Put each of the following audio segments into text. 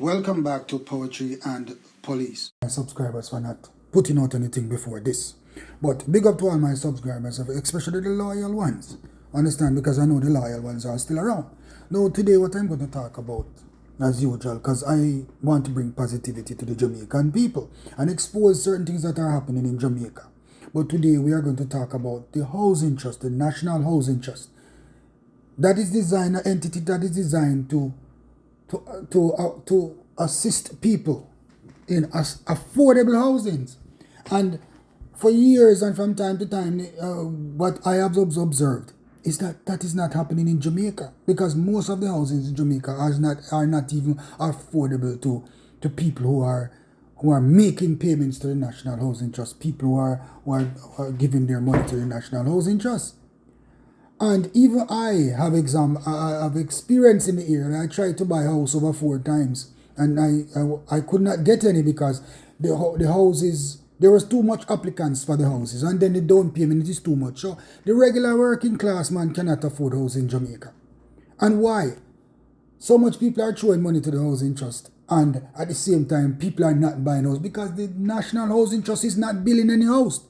Welcome back to Poetry and Police. My subscribers for not putting out anything before this. But big up to all my subscribers, especially the loyal ones. Understand? Because I know the loyal ones are still around. Now today what I'm going to talk about, as usual, because I want to bring positivity to the Jamaican people and expose certain things that are happening in Jamaica. But today we are going to talk about the housing trust, the National Housing Trust. That is designed, an entity that is designed to assist people in affordable housings. And for years and from time to time, what I have observed is that is not happening in Jamaica, because most of the houses in Jamaica are not even affordable to people who are making payments to the National Housing Trust, people who are giving their money to the National Housing Trust. And even I have experience in the area. I tried to buy a house over 4 times, and I could not get any because the houses, there was too much applicants for the houses, and then the down payment is too much. So the regular working class man cannot afford house in Jamaica. And why? So much people are throwing money to the housing trust, and at the same time people are not buying house because the National Housing Trust is not building any house.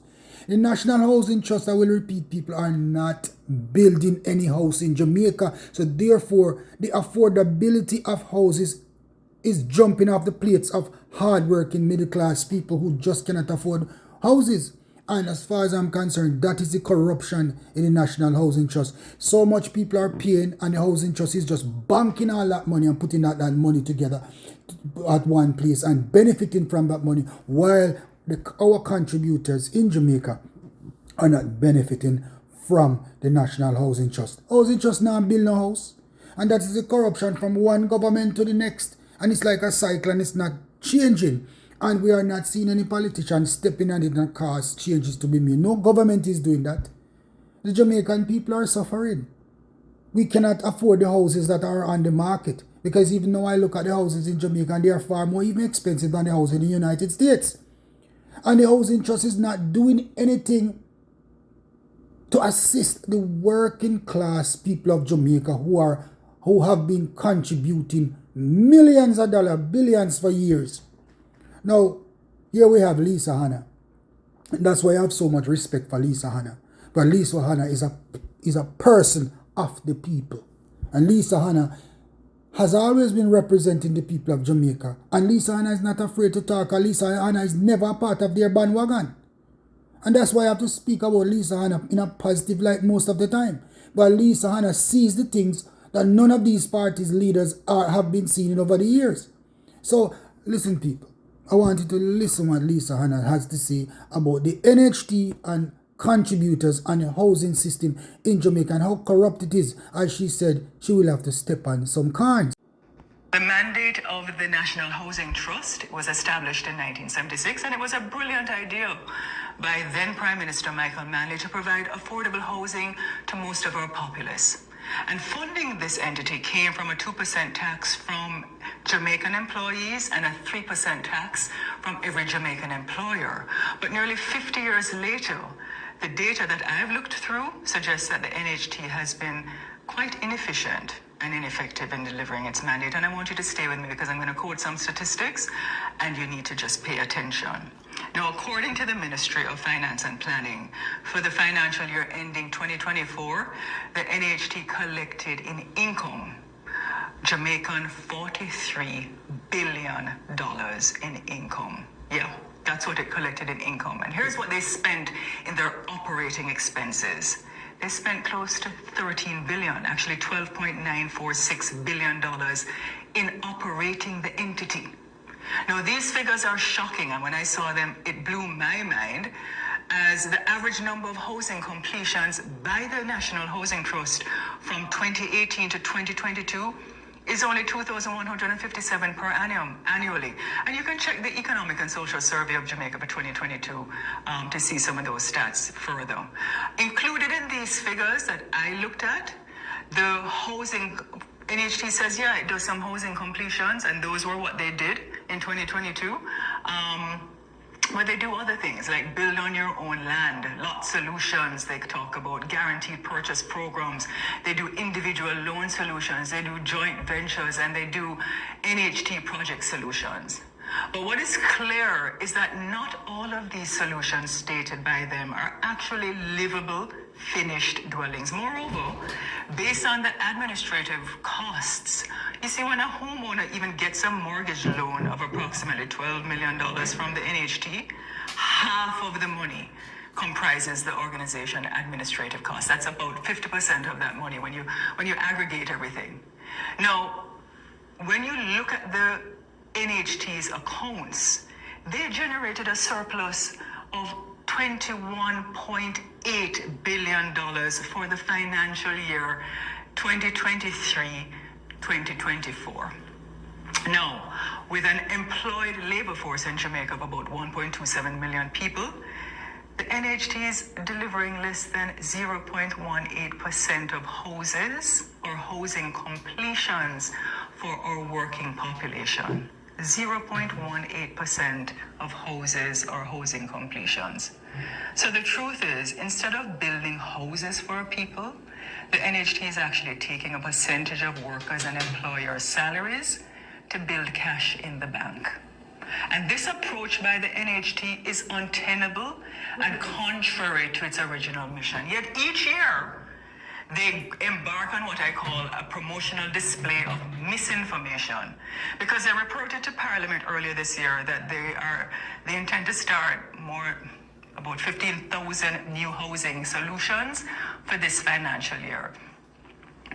The National Housing Trust, I will repeat, people are not building any house in Jamaica. So therefore, the affordability of houses is jumping off the plates of hard-working middle-class people who just cannot afford houses. And as far as I'm concerned, that is the corruption in the National Housing Trust. So much people are paying, and the Housing Trust is just banking all that money and putting that money together at one place and benefiting from that money, while our contributors in Jamaica are not benefiting from the National Housing Trust. Housing Trust now build no house, and that is the corruption from one government to the next, and it's like a cycle and it's not changing, and we are not seeing any politicians stepping on it and cause changes to be made. No government is doing that. The Jamaican people are suffering. We cannot afford the houses that are on the market, because even though I look at the houses in Jamaica, and they are far more even expensive than the houses in the United States. And the Housing Trust is not doing anything to assist the working class people of Jamaica who have been contributing millions of dollars, billions for years. Now, here we have Lisa Hanna. And that's why I have so much respect for Lisa Hanna. But Lisa Hanna is a person of the people. And Lisa Hanna has always been representing the people of Jamaica. And Lisa Hanna is not afraid to talk. Lisa Hanna is never a part of their bandwagon. And that's why I have to speak about Lisa Hanna in a positive light most of the time. But Lisa Hanna sees the things that none of these parties' leaders have been seeing over the years. So, listen people, I want you to listen what Lisa Hanna has to say about the NHT and contributors and the housing system in Jamaica and how corrupt it is. As she said, she will have to step on some cards. The mandate of the National Housing Trust was established in 1976, and it was a brilliant idea by then Prime Minister Michael Manley to provide affordable housing to most of our populace. And funding this entity came from a 2% tax from Jamaican employees and a 3% tax from every Jamaican employer. But nearly 50 years later, the data that I've looked through suggests that the NHT has been quite inefficient and ineffective in delivering its mandate. And I want you to stay with me because I'm going to quote some statistics and you need to just pay attention. Now, according to the Ministry of Finance and Planning, for the financial year ending 2024, the NHT collected in income Jamaican $43 billion in income. Yeah. That's what it collected in income. And here's what they spent in their operating expenses. They spent close to $13 billion, actually $12.946 billion in operating the entity. Now, these figures are shocking, and when I saw them, it blew my mind, as the average number of housing completions by the National Housing Trust from 2018 to 2022 is only 2,157 per annum annually. And you can check the Economic and Social Survey of Jamaica for 2022 to see some of those stats further. Included in these figures that I looked at, the housing, NHT says, yeah, it does some housing completions, and those were what they did in 2022. But they do other things like build on your own land, lot solutions they talk about, guaranteed purchase programs. They do individual loan solutions, they do joint ventures, and they do NHT project solutions. But what is clear is that not all of these solutions stated by them are actually livable, finished dwellings. Moreover, based on the administrative costs, you see, when a homeowner even gets a mortgage loan of approximately $12 million from the NHT, half of the money comprises the organization administrative costs. That's about 50% of that money when you aggregate everything. Now, when you look at the NHT's accounts, they generated a surplus of $21.8 billion for the financial year 2023-2024. Now, with an employed labor force in Jamaica of about 1.27 million people, the NHT is delivering less than 0.18% of houses or housing completions for our working population. 0.18% of houses or housing completions. So the truth is, instead of building houses for people, the NHT is actually taking a percentage of workers and employers' salaries to build cash in the bank. And this approach by the NHT is untenable and contrary to its original mission. Yet each year, they embark on what I call a promotional display of misinformation, because they reported to Parliament earlier this year that they intend to start about 15,000 new housing solutions for this financial year.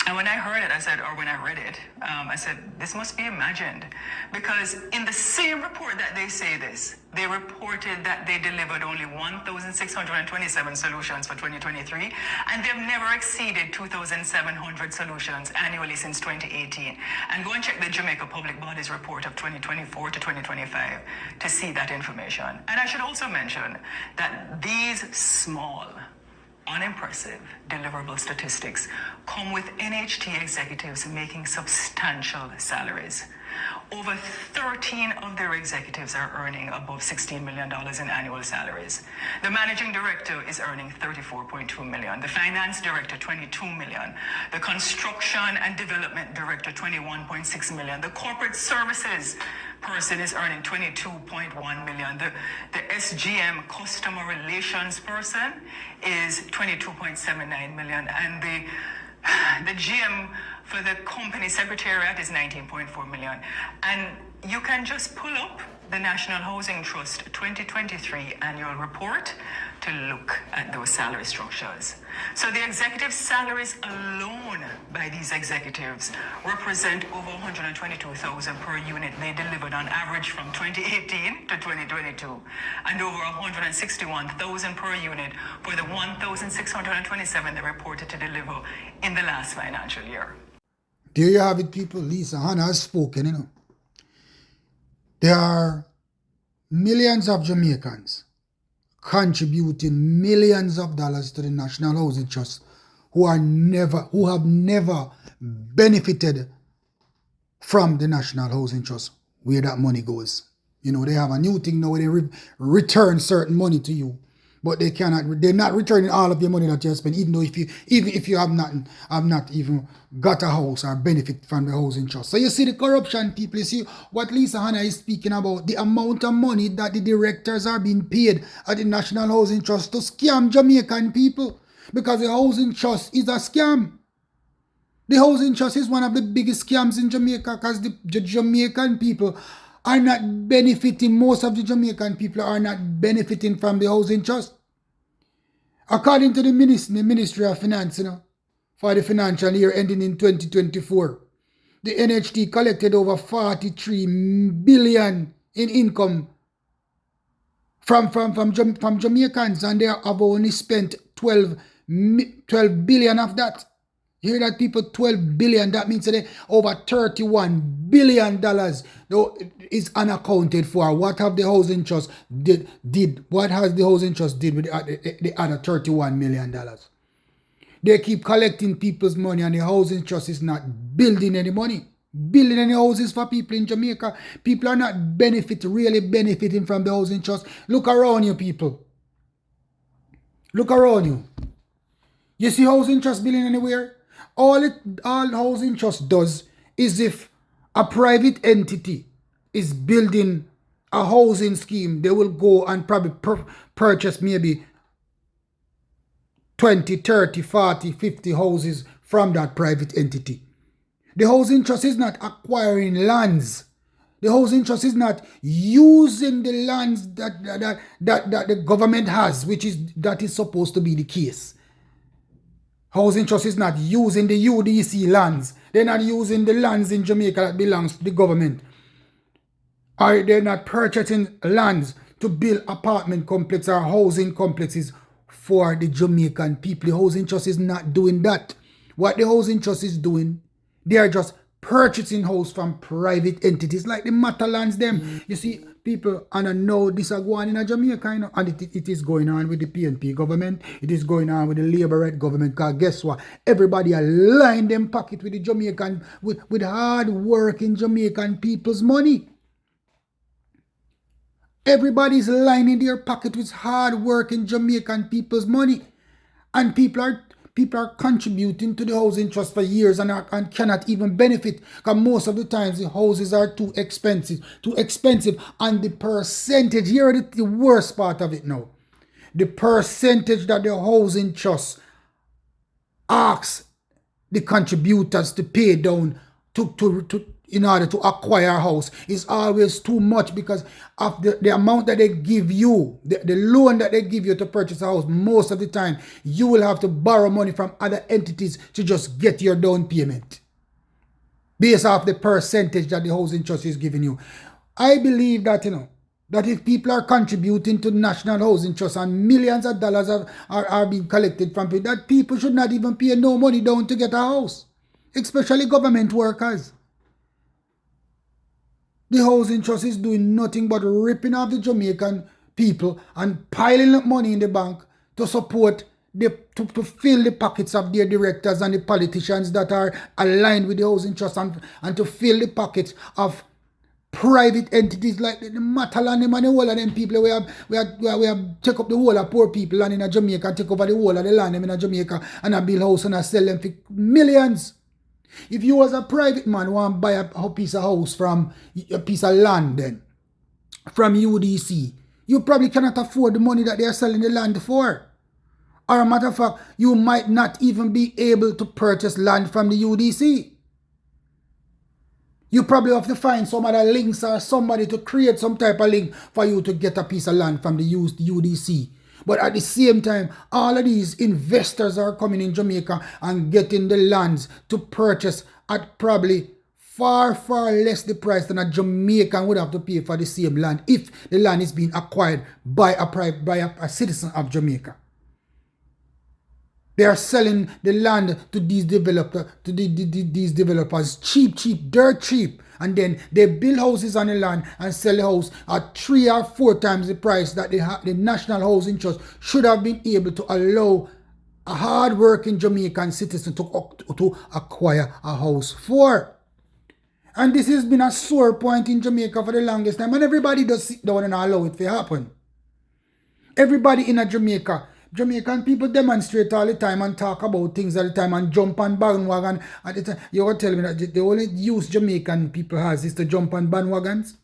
And when I heard it, when I read it, I said, this must be imagined. Because in the same report that they say this, they reported that they delivered only 1,627 solutions for 2023, and they've never exceeded 2,700 solutions annually since 2018. And go and check the Jamaica Public Bodies report of 2024 to 2025 to see that information. And I should also mention that these small, unimpressive deliverable statistics come with NHT executives making substantial salaries. Over 13 of their executives are earning above $16 million in annual salaries. The managing director is earning $34.2 million. The finance director, $22 million. The construction and development director, $21.6 million. The corporate services person is earning $22.1 million. The SGM, customer relations person, is $22.79 million. And the GM for the company secretariat is $19.4 million. And you can just pull up the National Housing Trust 2023 annual report to look at those salary structures. So the executive salaries alone by these executives represent over $122,000 per unit they delivered on average from 2018 to 2022, and over $161,000 per unit for the 1,627 they reported to deliver in the last financial year. There you have it, people. Lisa Hanna has spoken, There are millions of Jamaicans contributing millions of dollars to the National Housing Trust who have never benefited from the National Housing Trust, where that money goes. They have a new thing now where they return certain money to you, but they're not returning all of your money that you have spent, even if you have not even got a house or benefit from the housing trust. So you see the corruption, people. You see what Lisa Hanna is speaking about, the amount of money that the directors are being paid at the National Housing Trust to scam Jamaican people, because the housing trust is a scam. The housing trust is one of the biggest scams in Jamaica, because the Jamaican people are not benefiting. Most of the Jamaican people are not benefiting from the housing trust. According to the Ministry of Finance, for the financial year ending in 2024, the NHT collected over 43 billion in income from Jamaicans, and they have only spent 12 billion of that. You hear that, people? 12 billion. That means that over $31 billion is unaccounted for. What have the housing trust did? What has the housing trust did with the other $31 million? They keep collecting people's money, and the housing trust is not building any money. building any houses for people in Jamaica. People are not really benefiting from the housing trust. Look around you, people. Look around you. You see housing trust building anywhere? All housing trust does is if a private entity is building a housing scheme, they will go and probably purchase maybe 20, 30, 40, 50 houses from that private entity. The housing trust is not acquiring lands. The housing trust is not using the lands that the government has, that is supposed to be the case. Housing trust is not using the UDC lands. They're not using the lands in Jamaica that belongs to the government. Or they're not purchasing lands to build apartment complexes or housing complexes for the Jamaican people. The housing trust is not doing that. What the housing trust is doing, they are just purchasing house from private entities like the Matalands them. You see, people, and I know this is going in Jamaica, you know, and it is going on with the PNP government. It is going on with the Labour government, because guess what? Everybody align them pocket with the Jamaican, with hard working Jamaican people's money. Everybody's lining their pocket with hard working Jamaican people's money. And people are contributing to the housing trust for years and cannot even benefit, because most of the times the houses are too expensive. And the percentage, here is the worst part of it now. The percentage that the housing trust asks the contributors to pay down in order to acquire a house is always too much, because of the amount that they give you, the loan that they give you to purchase a house. Most of the time, you will have to borrow money from other entities to just get your down payment, based off the percentage that the housing trust is giving you. I believe that, that if people are contributing to the National Housing Trust and millions of dollars are being collected from people, that people should not even pay no money down to get a house, especially government workers. The housing trust is doing nothing but ripping off the Jamaican people and piling up money in the bank to support to fill the pockets of their directors and the politicians that are aligned with the housing trust, and to fill the pockets of private entities like the Matalan and the whole of them people. We have take up the whole of poor people land in Jamaica, take over the whole of the land in Jamaica, and build house and sell them for millions. If you was a private man want to buy a piece of house from a piece of land then from UDC, you probably cannot afford the money that they are selling the land for. Or a matter of fact, you might not even be able to purchase land from the UDC. You probably have to find some other links or somebody to create some type of link for you to get a piece of land from the UDC. But at the same time, all of these investors are coming in Jamaica and getting the lands to purchase at probably far, far less the price than a Jamaican would have to pay for the same land if the land is being acquired by a citizen of Jamaica. They are selling the land to these developers cheap, dirt cheap. And then they build houses on the land and sell the house at 3 or 4 times the price that the National Housing Trust should have been able to allow a hard-working Jamaican citizen to acquire a house for. And this has been a sore point in Jamaica for the longest time. And everybody does sit down and allow it to happen. Everybody in Jamaican people demonstrate all the time and talk about things all the time and jump on bandwagon. At the time, you will tell me that the only use Jamaican people has is to jump on bandwagons.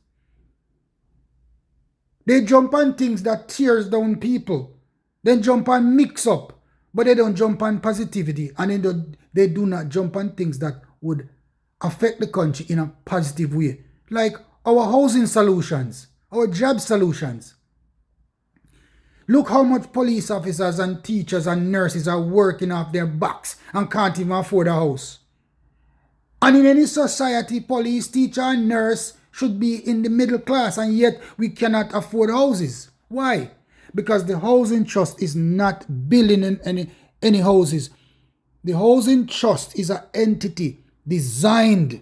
They jump on things that tears down people. Then jump on mix up. But they don't jump on positivity. And they do not jump on things that would affect the country in a positive way. Like our housing solutions, our job solutions. Look how much police officers and teachers and nurses are working off their backs and can't even afford a house. And in any society, police, teacher, and nurse should be in the middle class, and yet we cannot afford houses. Why? Because the housing trust is not building any houses. The housing trust is an entity designed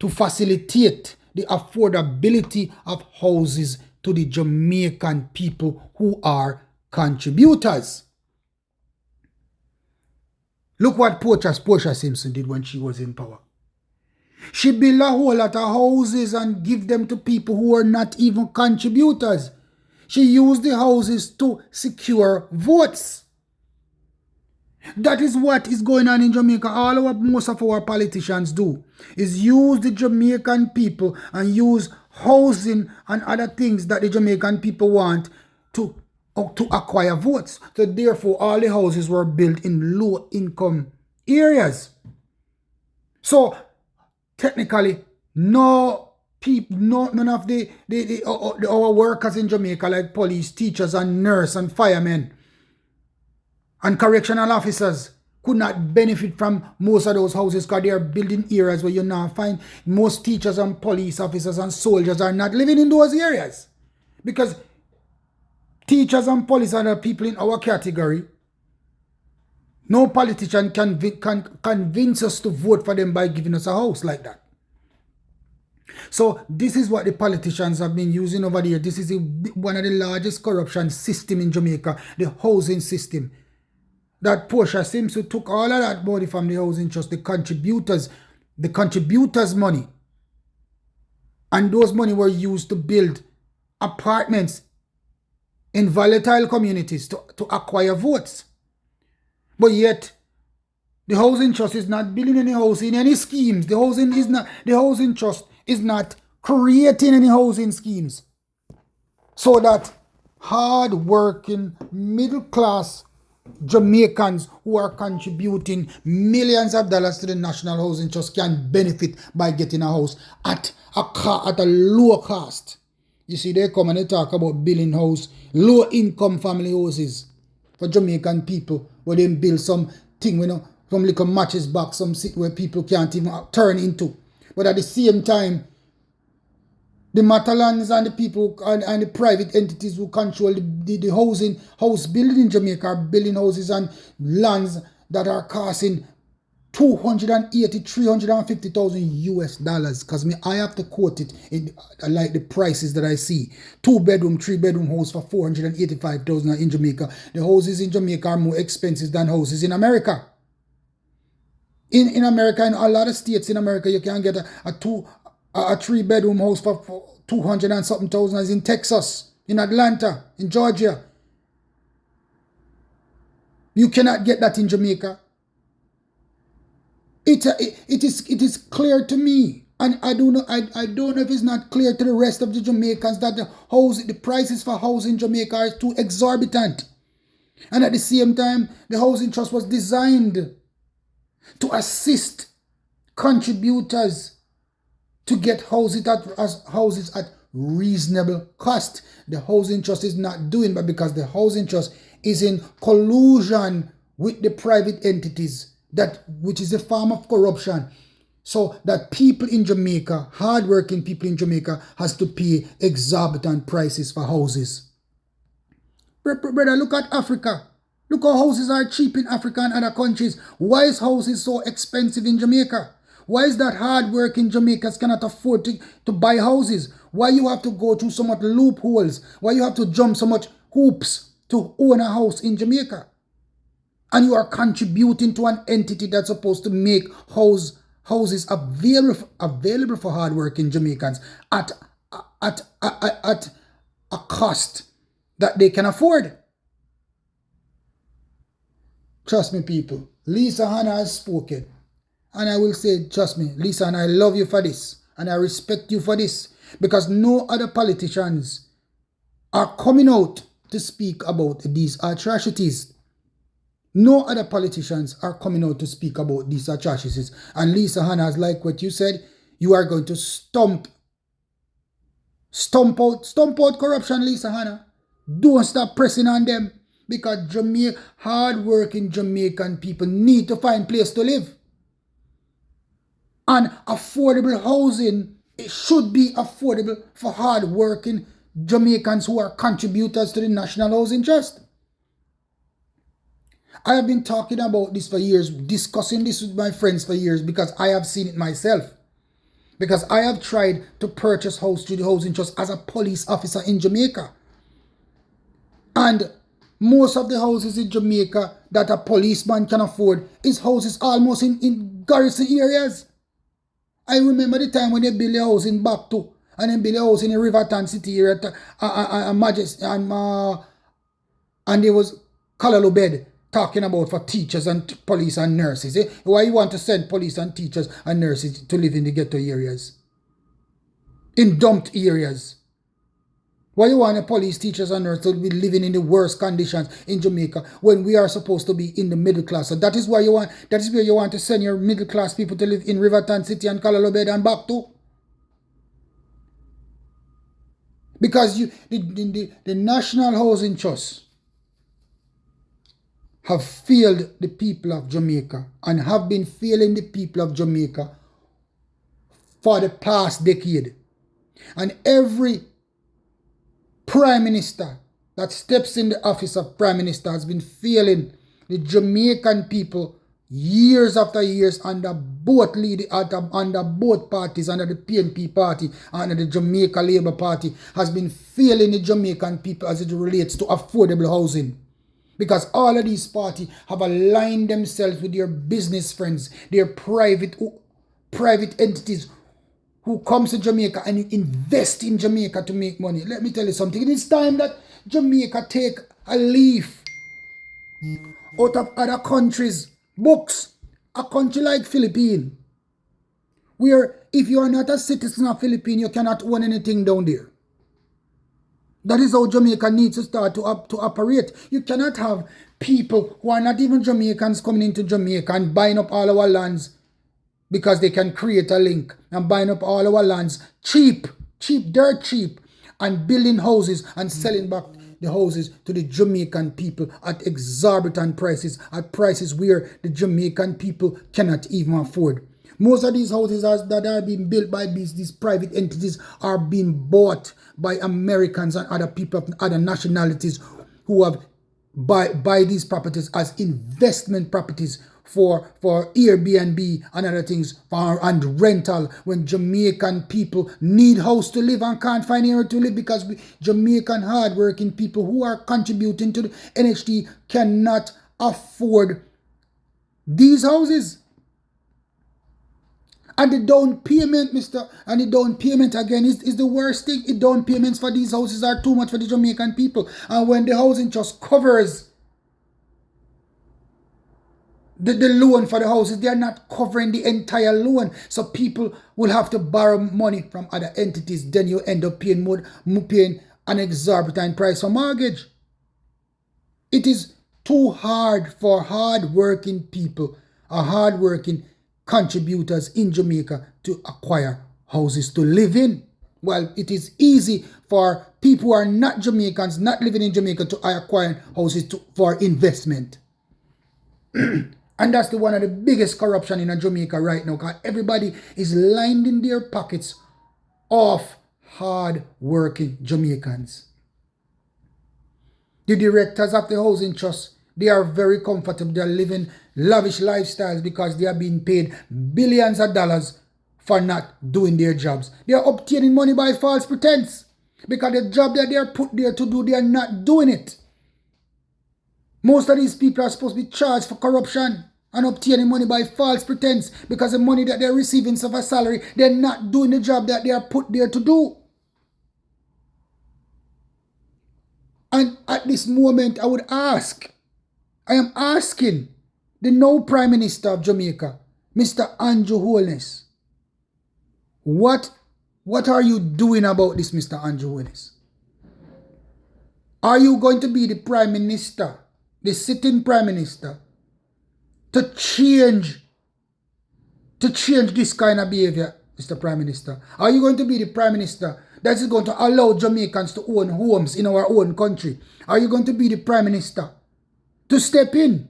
to facilitate the affordability of houses to the Jamaican people who are contributors. Look what Portia Simpson did when she was in power. She built a whole lot of houses and give them to people who are not even contributors. She used the houses to secure votes. That is what is going on in Jamaica. All what most of our politicians do is use the Jamaican people and use housing and other things that the Jamaican people want to acquire votes. So therefore, all the houses were built in low-income areas. So technically, none of our workers in Jamaica, like police, teachers, and nurses and firemen and correctional officers, could not benefit from most of those houses because they are built in areas where you now find most teachers and police officers and soldiers are not living in those areas. Because teachers and police are the people in our category. No politician can convince us to vote for them by giving us a house like that. So this is what the politicians have been using over there. This is one of the largest corruption system in Jamaica, the housing system. That Portia Simpson took all of that money from the housing trust, the contributors' money. And those money were used to build apartments in volatile communities to acquire votes. But yet, the housing trust is not building any housing in any schemes. The housing trust is not creating any housing schemes. So that hard-working, middle-class Jamaicans who are contributing millions of dollars to the National Housing Trust can benefit by getting a house at a low cost. You see, they come and they talk about building house, low-income family houses for Jamaican people, where they build some thing, some little matches box, some sit where people can't even turn into. But at the same time, the Matalans and the people and the private entities who control the house building in Jamaica are building houses and lands that are costing $280,000-350,000 US dollars. Because I have to quote it in like the prices that I see. 2-bedroom, 3-bedroom house for $485,000 in Jamaica. The houses in Jamaica are more expensive than houses in America. In America, in a lot of states in America, you can get a 3-bedroom house for 200 and something thousand, as in Texas, in Atlanta, in Georgia. You cannot get that in Jamaica. It is clear to me, and I don't know if it's not clear to the rest of the Jamaicans that the prices for housing in Jamaica are too exorbitant. And at the same time, the housing trust was designed to assist contributors to get houses at reasonable cost. The housing trust is not doing, but because the housing trust is in collusion with the private entities, which is a form of corruption, so that people in Jamaica, hardworking people in Jamaica, has to pay exorbitant prices for houses. Brother, look at Africa. Look how houses are cheap in Africa and other countries. Why is houses so expensive in Jamaica? Why is that hard-working Jamaicans cannot afford to buy houses? Why you have to go through so much loopholes? Why you have to jump so much hoops to own a house in Jamaica? And you are contributing to an entity that's supposed to make houses available for hard-working Jamaicans at a cost that they can afford. Trust me, people. Lisa Hanna has spoken. And I will say, trust me, Lisa, and I love you for this. And I respect you for this. Because no other politicians are coming out to speak about these atrocities. No other politicians are coming out to speak about these atrocities. And Lisa Hanna, like what you said, you are going to stomp out corruption, Lisa Hanna. Don't stop pressing on them. Because hard-working Jamaican people need to find a place to live. And affordable housing, it should be affordable for hard-working Jamaicans who are contributors to the National Housing Trust. I have been talking about this for years, discussing this with my friends for years, because I have seen it myself. Because I have tried to purchase house through the Housing Trust as a police officer in Jamaica. And most of the houses in Jamaica that a policeman can afford is houses almost in garrison areas. I remember the time when they built a house in Back too, and then built a house in the Riverton City area, and there was Kalalo bed talking about for teachers and police and nurses. Eh? Why you want to send police and teachers and nurses to live in the ghetto areas? In dumped areas? Why you want the police, teachers and nurses to be living in the worst conditions in Jamaica when we are supposed to be in the middle class? So that is why you want, that is where you want to send your middle class people to live in Riverton City and Kalalo bed and Back too? Because the National Housing Trust have failed the people of Jamaica and have been failing the people of Jamaica for the past decade. And every Prime Minister that steps in the office of Prime Minister has been failing the Jamaican people years after years under both parties, under the PNP party, under the Jamaica Labour Party, has been failing the Jamaican people as it relates to affordable housing. Because all of these parties have aligned themselves with their business friends, their private entities who comes to Jamaica and invest in Jamaica to make money. Let me tell you something. It is time that Jamaica take a leaf out of other countries' books. A country like Philippines, where if you are not a citizen of Philippines, you cannot own anything down there. That is how Jamaica needs to start to operate. You cannot have people who are not even Jamaicans coming into Jamaica and buying up all our lands because they can create a link and buying up all our lands cheap, dirt cheap, and building houses and selling back the houses to the Jamaican people at exorbitant prices, at prices where the Jamaican people cannot even afford. Most of these houses that are being built by these private entities are being bought by Americans and other people of other nationalities who have buy these properties as investment properties for Airbnb and other things and rental when Jamaican people need house to live and can't find anywhere to live because Jamaican hardworking people who are contributing to the NHT cannot afford these houses. And the down payment, and the down payment again is the worst thing. The down payments for these houses are too much for the Jamaican people. And when the housing trust covers the loan for the houses, they are not covering the entire loan. So people will have to borrow money from other entities. Then you end up paying paying an exorbitant price for mortgage. It is too hard for hard-working people, hard-working contributors in Jamaica to acquire houses to live in. Well, it is easy for people who are not Jamaicans, not living in Jamaica, to acquire houses for investment. And that's one of the biggest corruption in Jamaica right now, because everybody is lining their pockets off hard-working Jamaicans. The directors of the housing trust, they are very comfortable. They are living lavish lifestyles because they are being paid billions of dollars for not doing their jobs. They are obtaining money by false pretense because the job that they are put there to do, they are not doing it. Most of these people are supposed to be charged for corruption and obtaining money by false pretense because the money that they're receiving of a salary, they're not doing the job that they are put there to do. And at this moment, I am asking the now Prime Minister of Jamaica, Mr. Andrew Holness, what are you doing about this, Mr. Andrew Holness? Are you going to be the Prime Minister, the sitting Prime Minister, to change this kind of behavior, Mr. Prime Minister? Are you going to be the Prime Minister that is going to allow Jamaicans to own homes in our own country? Are you going to be the Prime Minister to step in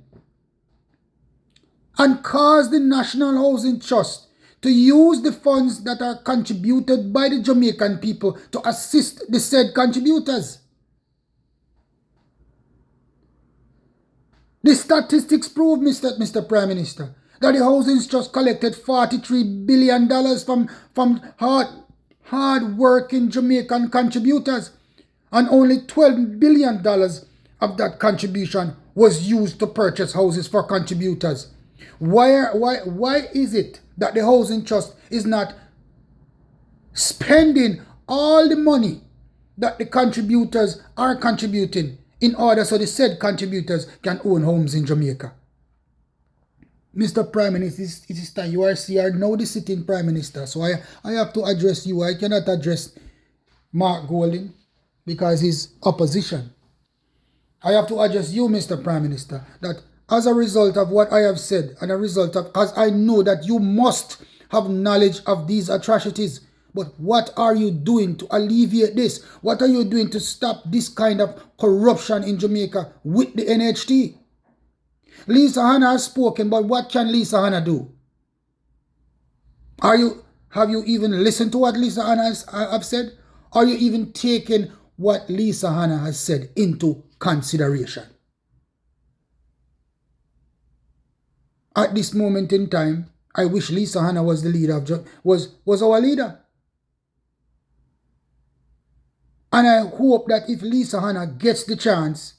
and cause the National Housing Trust to use the funds that are contributed by the Jamaican people to assist the said contributors? The statistics prove, Mr. Prime Minister, that the Housing Trust collected $43 billion from hard-working Jamaican contributors, and only $12 billion of that contribution was used to purchase houses for contributors. Why is it that the housing trust is not spending all the money that the contributors are contributing in order so the said contributors can own homes in Jamaica. Mr. Prime Minister, it is time. You are now the sitting Prime Minister. So I have to address you. I cannot address Mark Golding because he's opposition. I have to address you, Mr. Prime Minister, that as a result of what I have said and a result of, as I know that you must have knowledge of these atrocities, but what are you doing to alleviate this? What are you doing to stop this kind of corruption in Jamaica with the NHT? Lisa Hanna has spoken, but what can Lisa Hanna do? Have you even listened to what Lisa Hanna have said? Are you even taking what Lisa Hanna has said into consideration? At this moment in time, I wish Lisa Hanna was the leader of was our leader. And I hope that if Lisa Hanna gets the chance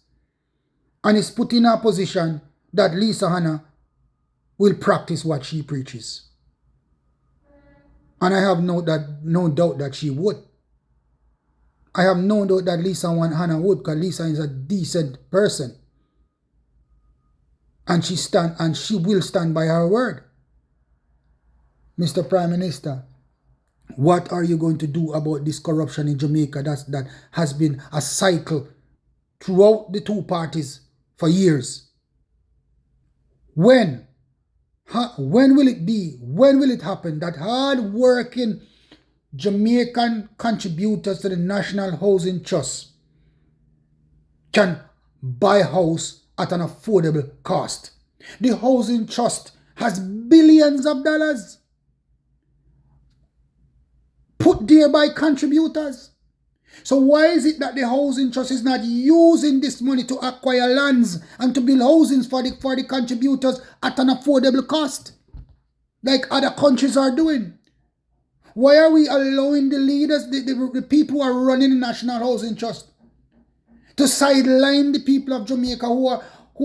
and is put in a position, that Lisa Hanna will practice what she preaches. And I have no doubt that she would. I have no doubt that Lisa Hanna would, because Lisa is a decent person. And she will stand by her word. Mr. Prime Minister, what are you going to do about this corruption in Jamaica that has been a cycle throughout the two parties for years? When will it be? When will it happen that hard-working Jamaican contributors to the National Housing Trust can buy a house at an affordable cost? The Housing Trust has billions of dollars put there by contributors. So why is it that the Housing Trust is not using this money to acquire lands and to build housings for the contributors at an affordable cost, like other countries are doing? Why are we allowing the leaders, the people who are running the National Housing Trust, to sideline the people of Jamaica who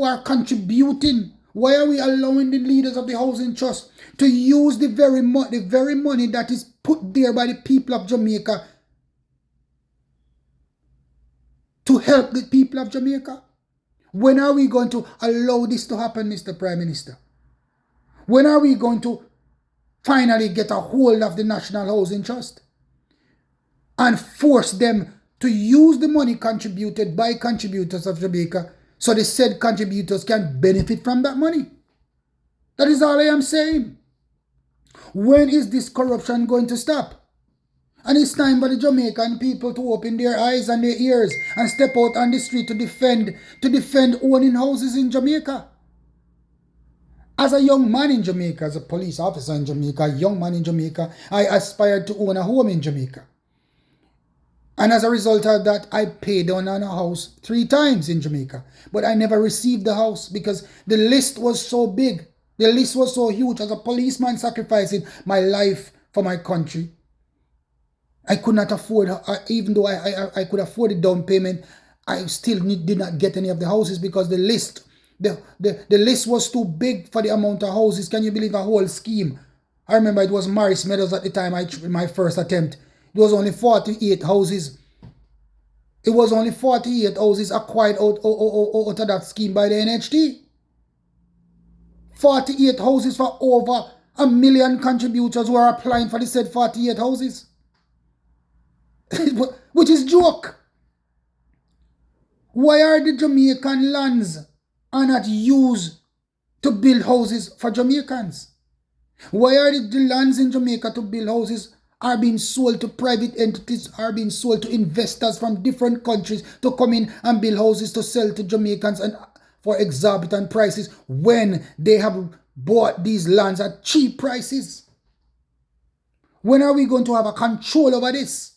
are contributing? Why are we allowing the leaders of the Housing Trust to use the very money that is put there by the people of Jamaica to help the people of Jamaica? When are we going to allow this to happen, Mr. Prime Minister? When are we going to finally get a hold of the National Housing Trust and force them to use the money contributed by contributors of Jamaica so the said contributors can benefit from that money? That is all I am saying. When is this corruption going to stop? And it's time for the Jamaican people to open their eyes and their ears and step out on the street to defend owning houses in Jamaica. As a young man in Jamaica, as a police officer in Jamaica, a young man in Jamaica, I aspired to own a home in Jamaica. And as a result of that, I paid on a house 3 times in Jamaica. But I never received the house because the list was so big. The list was so huge. As a policeman sacrificing my life for my country, I could not afford, even though I could afford the down payment, I still did not get any of the houses because the list was too big for the amount of houses. Can you believe a whole scheme? I remember it was Morris Meadows at the time, my first attempt. It was only 48 houses. It was only 48 houses acquired out of that scheme by the NHT. 48 houses for over 1 million contributors who are applying for the said 48 houses. Which is joke. Why are the Jamaican lands are not used to build houses for Jamaicans? Why are the lands in Jamaica to build houses are being sold to private entities, are being sold to investors from different countries to come in and build houses to sell to Jamaicans and for exorbitant prices when they have bought these lands at cheap prices? When are we going to have a control over this?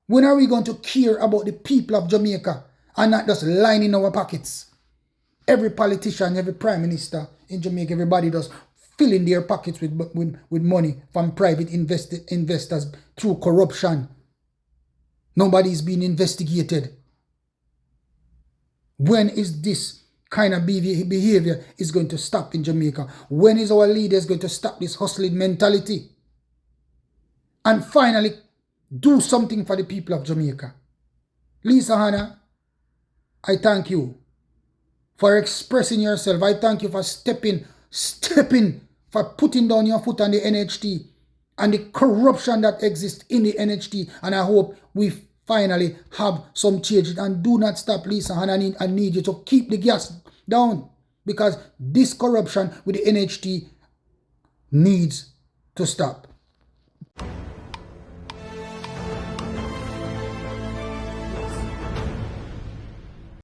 When are we going to care about the people of Jamaica and not just lining our pockets? Every politician, every prime minister in Jamaica, everybody does fill in their pockets with money from private investors through corruption. Nobody is being investigated. When is this kind of behavior is going to stop in Jamaica? When is our leaders going to stop this hustling mentality? And finally, do something for the people of Jamaica. Lisa Hanna, I thank you for expressing yourself. I thank you for stepping, for putting down your foot on the NHT and the corruption that exists in the NHT. And I hope we finally have some change. And do not stop, Lisa Hanna. I need you to keep the gas down, because this corruption with the NHT needs to stop.